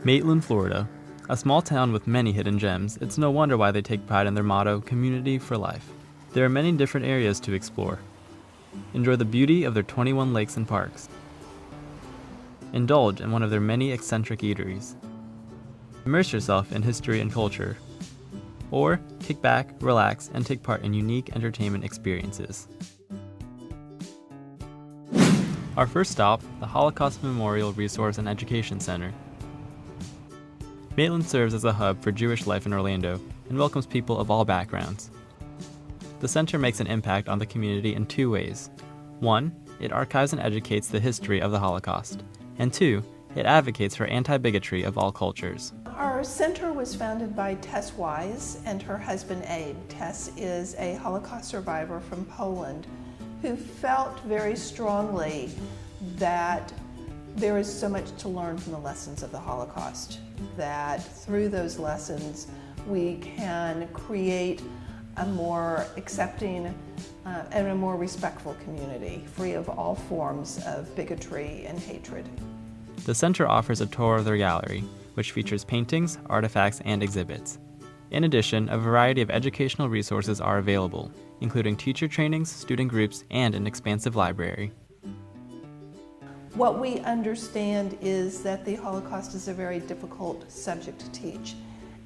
Maitland, Florida. A small town with many hidden gems, it's no wonder why they take pride in their motto, Community for Life. There are many different areas to explore. Enjoy the beauty of their 21 lakes and parks. Indulge in one of their many eccentric eateries. Immerse yourself in history and culture. Or kick back, relax, and take part in unique entertainment experiences. Our first stop, the Holocaust Memorial Resource and Education Center. Maitland serves as a hub for Jewish life in Orlando and welcomes people of all backgrounds. The center makes an impact on the community in two ways. One, it archives and educates the history of the Holocaust. And two, it advocates for anti-bigotry of all cultures. Our center was founded by Tess Wise and her husband Abe. Tess is a Holocaust survivor from Poland who felt very strongly that there is so much to learn from the lessons of the Holocaust, that through those lessons we can create a more accepting and a more respectful community, free of all forms of bigotry and hatred. The center offers a tour of their gallery, which features paintings, artifacts, and exhibits. In addition, a variety of educational resources are available, including teacher trainings, student groups, and an expansive library. What we understand is that the Holocaust is a very difficult subject to teach,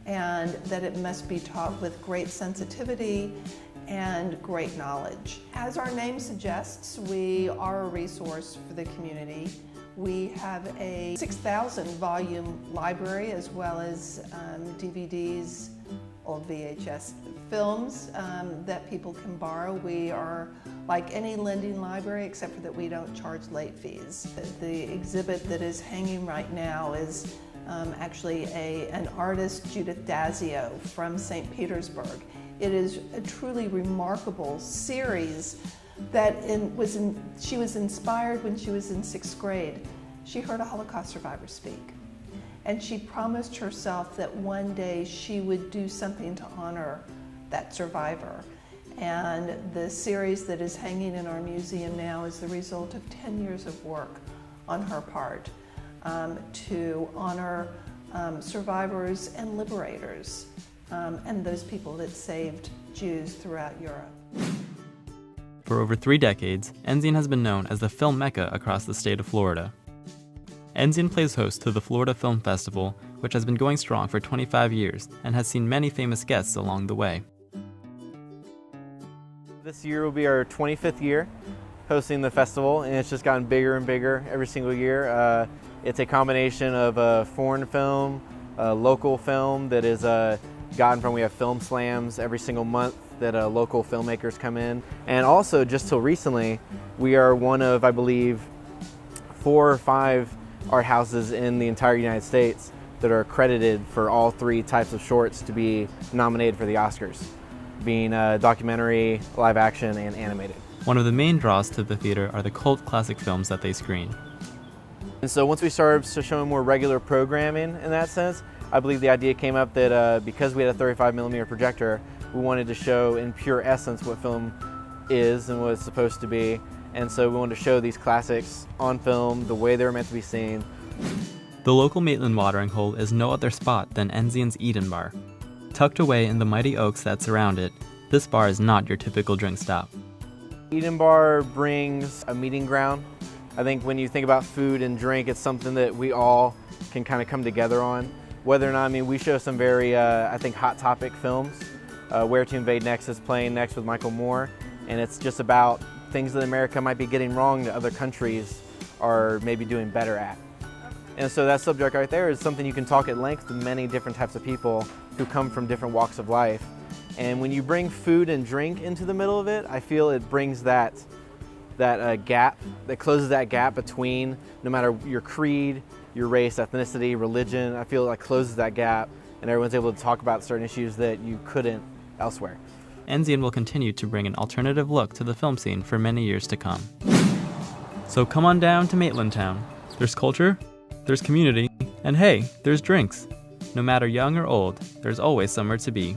and that it must be taught with great sensitivity and great knowledge. As our name suggests, we are a resource for the community. We have a 6,000 volume library as well as DVDs, old VHS films that people can borrow. We are like any lending library except for that we don't charge late fees. The exhibit that is hanging right now is actually an artist, Judith Dazio, from St. Petersburg. It is a truly remarkable series that she was inspired when she was in 6th grade. She heard a Holocaust survivor speak, and she promised herself that one day she would do something to honor that survivor. And the series that is hanging in our museum now is the result of 10 years of work on her part to honor survivors and liberators and those people that saved Jews throughout Europe. For over 3 decades, Enzian has been known as the film mecca across the state of Florida. Enzian plays host to the Florida Film Festival, which has been going strong for 25 years and has seen many famous guests along the way. This year will be our 25th year hosting the festival, and it's just gotten bigger and bigger every single year. It's a combination of a foreign film, a local film that is gotten from, we have film slams every single month that local filmmakers come in. And also, just till recently, we are one of, I believe, 4 or 5 art houses in the entire United States that are accredited for all 3 types of shorts to be nominated for the Oscars, being documentary, live action, and animated. One of the main draws to the theater are the cult classic films that they screen. And so once we started showing more regular programming in that sense, I believe the idea came up that because we had a 35mm projector, we wanted to show in pure essence what film is and what it's supposed to be. And so we wanted to show these classics on film the way they were meant to be seen. The local Maitland watering hole is no other spot than Enzian's Eden Bar. Tucked away in the mighty oaks that surround it, this bar is not your typical drink stop. Eden Bar brings a meeting ground. I think when you think about food and drink, it's something that we all can kind of come together on. Whether or not, we show some very, I think, hot topic films. Where to Invade Next is playing next with Michael Moore, and it's just about things that America might be getting wrong that other countries are maybe doing better at. And so that subject right there is something you can talk at length with many different types of people who come from different walks of life. And when you bring food and drink into the middle of it, I feel it brings that gap, that closes that gap between no matter your creed, your race, ethnicity, religion. I feel it closes that gap and everyone's able to talk about certain issues that you couldn't elsewhere. Enzian will continue to bring an alternative look to the film scene for many years to come. So come on down to Maitland Town. There's culture, there's community, and hey, there's drinks. No matter young or old, there's always somewhere to be.